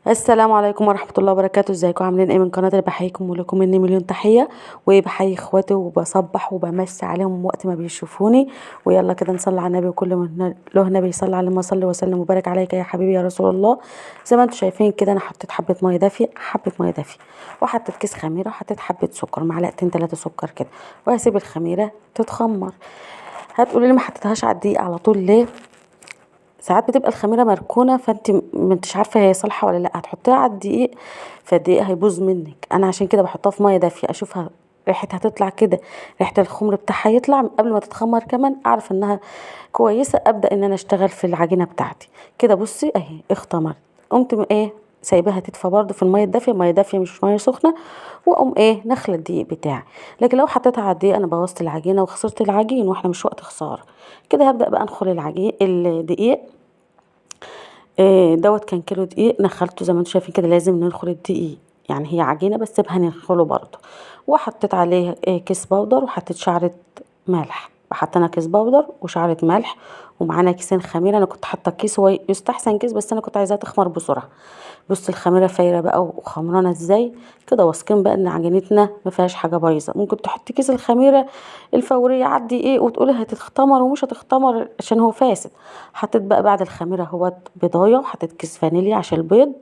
السلام عليكم ورحمة الله وبركاته. ازيكم عاملين ايه؟ من قناة اللي بحييكم ولكم مني مليون تحية. وبحيي اخواتي وبصبح وبمسي عليهم وقت ما بيشوفوني. ويلا كده نصلي على النبي، وكل من له نبي يصلي عليه، ما صلي وسلم وبارك عليك يا حبيبي يا رسول الله. زي ما انتم شايفين كده، انا حطيت حبة مية دافية، وحطيت كيس خميرة، وحطيت حبة سكر، معلقتين 3 سكر كده، وهسيب الخميرة تتخمر. هتقولي لي ما حطيتهاش على الدقيق على طول ليه؟ ساعات بتبقى الخميره مركونه، فانت ما انتش عارفه هي صالحه ولا لا، هتحطيها على الدقيق فالدقيق هيبوظ منك. انا عشان كده بحطها في ميه دافيه اشوفها ريحتها تطلع كده، ريحه الخمر بتاعها يطلع قبل ما تتخمر كمان، اعرف انها كويسه، ابدا ان انا اشتغل في العجينه بتاعتي. كده بصي اهي اختمرت. قمت ايه سايباها تدفى برضو في الميه الدافيه، ميه دافيه مش ميه سخنه، واقوم ايه نخله الدقيق بتاعي. لكن لو حطيتها على الدقيق انا بوظت العجينه وخسرت العجين، واحنا مش وقت خساره. كده هبدا بقى انخل الدقيق. دوت كان كيلو دقيق نخلته زي ما انتم شايفين كده، لازم ننخل الدقيق. يعني هي عجينة بس سيبها ننخله برضه. وحطيت عليه كيس بودر، وحطيت شعرة ملح، حطينا كيس بودر وشعرة ملح، ومعانا كيسين خميرة. انا كنت حاطة كيس، هو يستحسن كيس بس انا كنت عايزاها تخمر بسرعة. بص الخميرة فايرة بقى وخمرانة ازاي كده، واثقين بقى ان عجينتنا ما فيهاش حاجة بايظة. ممكن تحطي كيس الخميرة الفورية على الدقيق وتقولي هتختمر ومش هتختمر عشان هو فاسد. حطيت بقى بعد الخميرة هو بيضايه، وحطيت كيس فانيليا عشان البيض،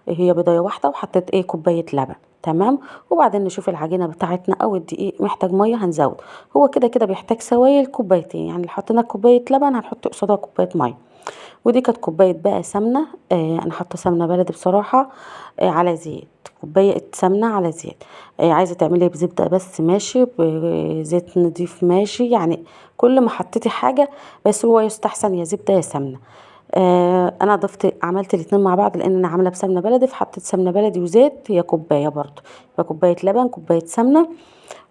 هي بيضايه واحده، وحطيت كوبايه لبن. تمام. وبعدين نشوف العجينه بتاعتنا او الدقيق محتاج ميه هنزود. هو كده كده بيحتاج سوائل كوبايتين، يعني اللي حطينا كوبايه لبن هنحط قصادها كوبايه ميه. ودي كانت كوبايه بقى سمنه، انا حاطه سمنه بلدي بصراحه، على زيت. كوبايه سمنه على زيت. عايزه تعملي بزبده بس ماشي، بزيت نضيف ماشي، يعني كل ما حطيتي حاجه. بس هو يستحسن يا زبده يا سمنه. انا عملت الاتنين مع بعض، لان انا عامله بسمنه بلدي، فحطيت سمنه بلدي وزيت، هي كوبايه برضو. يبقى كوبايه لبن كوبايه سمنه.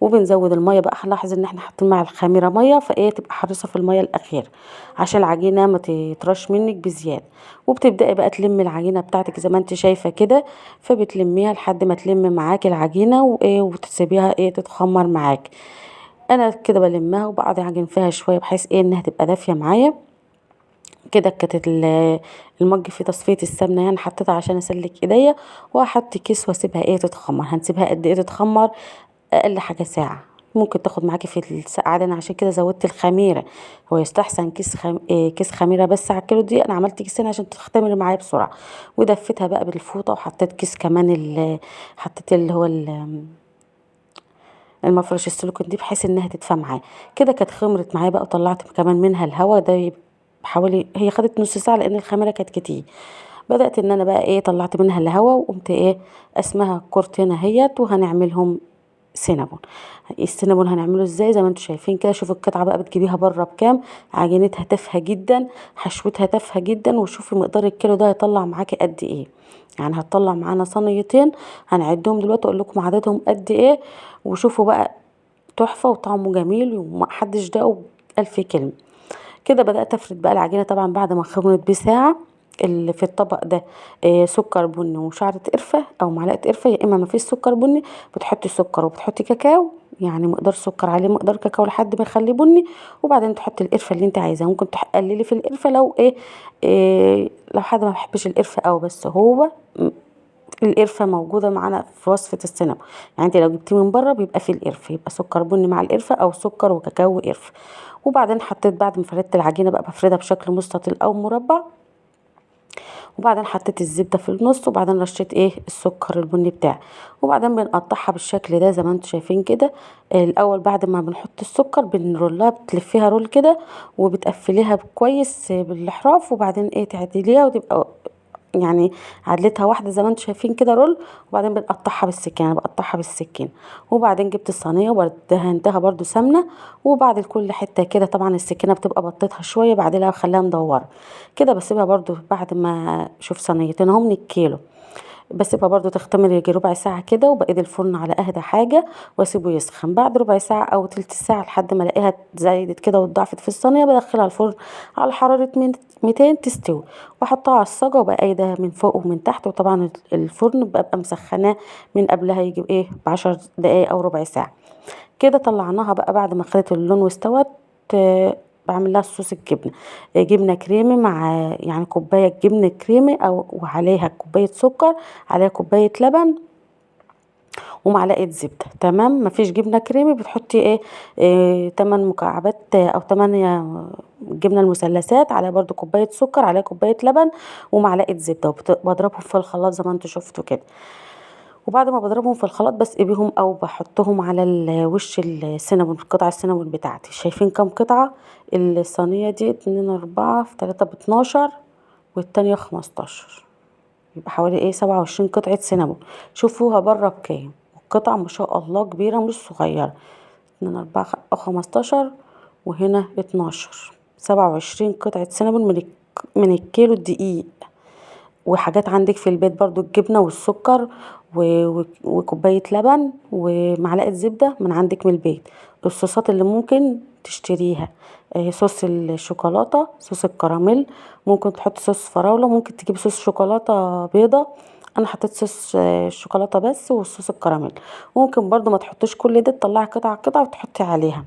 وبنزود الميه بقى، هنلاحظ ان احنا حاطين مع الخميره ميه، تبقى حريصه في الميه الاخير عشان العجينه ما تطرش منك بزياده. وبتبداي بقى تلمي العجينه بتاعتك زي ما انت شايفه كده. فبتلميها لحد ما تلم معاكي العجينه، وتسيبيها تتخمر معاكي. انا كده بلمها وبقعد اعجن فيها شويه، بحيث انها تبقى دافيه معايا. كده كانت المج في تصفية السمنة، يعني حطيتها عشان اسلك ايديا. وهحط كيس واسيبها تتخمر. هنسيبها قد ايه تتخمر؟ اقل حاجة ساعة. ممكن تاخد معاكي في الساعة دي، انا عشان كده زودت الخميرة. هو يستحسن كيس خميرة بس على الكيلو دي، انا عملت كيسين عشان تختمر معايا بسرعة. ودفتها بقى بالفوطة، وحطيت كيس كمان حطيت اللي هو المفرش السيليكون دي، بحيث انها تدفى معايا. كده كانت خمرت معايا بقى، وطلعت كمان منها الهواء ده. حوالي هي خدت نص ساعه لان الخميره كانت كتير. بدات ان انا بقى طلعت منها الهواء، وقمت اسمها كورتين اهيت، وهنعملهم سينابون. السينابون هنعمله ازاي؟ زي ما انتم شايفين كده. شوفوا القطعه بقى بتجيبيها بره بكام. عجينتها تافهه جدا، حشوتها تافهه جدا. وشوفي مقدار الكيلو ده هيطلع معاكي قد ايه. يعني هتطلع معانا صينيتين، هنعدهم دلوقتي اقول لكم عددهم قد ايه. وشوفوا بقى، تحفه وطعمه جميل ومحدش داقه بألف كلمه. كده بدأت افرد بقى العجينة، طبعا بعد ما خمرت بساعة. اللي في الطبق ده سكر بني وشعرة قرفة او معلقة قرفة، يا اما ما فيش سكر بني بتحطي سكر وبتحطي كاكاو، يعني مقدار سكر عليه مقدار كاكاو لحد ما يخليه بني. وبعدين تحطي القرفة اللي انت عايزاها. ممكن تقللي في القرفة لو لو حد ما بيحبش القرفة او بس هو القرفة موجودة معانا في وصفة السينما. يعني انت لو جبتيه من بره بيبقى فيه القرفة، يبقى سكر بني مع القرفة او سكر وكاكاو وقرفة. وبعدين حطيت بعد ما فردت العجينة بقى بفردها بشكل مستطيل او مربع. وبعدين حطيت الزبدة في النص، وبعدين رشيت السكر البني بتاعي. وبعدين بنقطعها بالشكل ده زي ما انتم شايفين كده. الاول بعد ما بنحط السكر بنرولها، بتلفيها رول كده، وبتقفليها كويس بالاحراف. وبعدين تعدليها وتبقى يعني عدلتها واحده زي ما انتم شايفين كده رول. وبعدين بنقطعها بالسكينه، انا بقطعها بالسكينه. وبعدين جبت الصينيه ودهنتها برده سمنه. وبعد كل حته كده طبعا السكينه بتبقى بطيتها شويه، بعدين بخليها مدوره كده. بسيبها برده بعد ما شوف صينيتين اهو من الكيلو. بسيبها برضو تختمر يجي ربع ساعة كده، وبقيد الفرن على اهدى حاجة، واسيبه يسخن. بعد ربع ساعة او تلت ساعة لحد ما الاقيها زايدت كده واتضاعفت في الصينية، بدخلها الفرن على حرارة 200 تستوي. واحطها على الصاجة وبقيدها من فوق ومن تحت. وطبعا الفرن ببقى مسخناه من قبلها يجي ب10 دقايق او ربع ساعة. كده طلعناها بقى بعد ما خدت اللون واستوت. بعمل لها صوص الجبنه. جبنه كريمي مع يعني كوبايه جبنه كريمي او وعليها كوبايه سكر، عليها كوبايه لبن ومعلقه زبده. تمام. مفيش جبنه كريمي بتحطي إيه 8 مكعبات او 8 جبنه المثلثات، عليها برضو كوبايه سكر، عليها كوبايه لبن ومعلقه زبده، وبضربهم في الخلاط زي ما انتوا شفتوا كده. وبعد ما بضربهم في الخلاط بسقيهم او بحطهم على وش السينابون، قطع السينابون بتاعتي. شايفين كام قطعه؟ الصينيه دي 2 4 في 3 ب12 والتانية 15، يبقى حوالي 27 قطعة سينابون. شوفوها بره بكام، القطعة ما شاء الله كبيرة مش صغيرة. 2 4 15 وهنا 12، 27 قطعة سينابون من الكيلو الدقيق. وحاجات عندك في البيت برضو، الجبنة والسكر وكوباية لبن ومعلقة زبدة من عندك من البيت. الصوصات اللي ممكن تشتريها، صوص الشوكولاتة، صوص الكراميل، ممكن تحط صوص فراولة، ممكن تجيب صوص شوكولاتة بيضة. انا حطيت صوص الشوكولاتة بس وصوص الكراميل. ممكن برضو ما تحطوش كل ده، تطلعي قطعة قطعة وتحطي عليها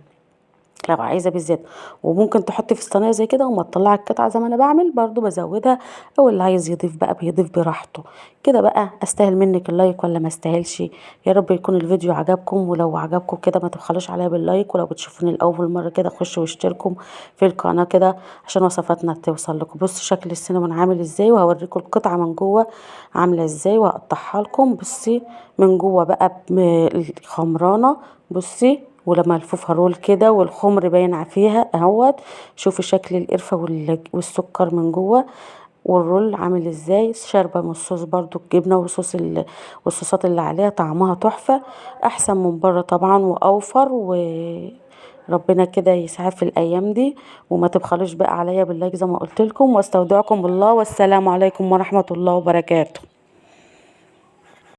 لو عايزه بالزيت. وممكن تحطي في الصينيه زي كده، وما تطلعي القطعه زي ما انا بعمل برضو بزودها، او اللي عايز يضيف بقى بيضيف براحته. كده بقى استاهل منك اللايك ولا ما استاهلش؟ يا رب يكون الفيديو عجبكم، ولو عجبكم كده ما تبخلوش عليا باللايك، ولو بتشوفوني لاول مره كده خشوا واشتركوا في القناه كده عشان وصفاتنا توصل لكم. بصوا شكل السينامون عامل ازاي، وهوريكم القطعه من جوه عامله ازاي وهقطعها لكم. بصي من جوه بقى الخمرانه، بصي ولما ملفوفة رول كده والخمر باين فيها اهوت. شوفي شكل القرفة والسكر من جوه، والرول عامل ازاي، شاربة من الصوص برضو الجبنة والصوصات اللي عليها طعمها تحفة، احسن من بره طبعا واوفر. وربنا كده يسعد في الايام دي. وما تبخلوش بقى عليا باللايك زي ما قلت لكم، واستودعكم بالله، والسلام عليكم ورحمة الله وبركاته.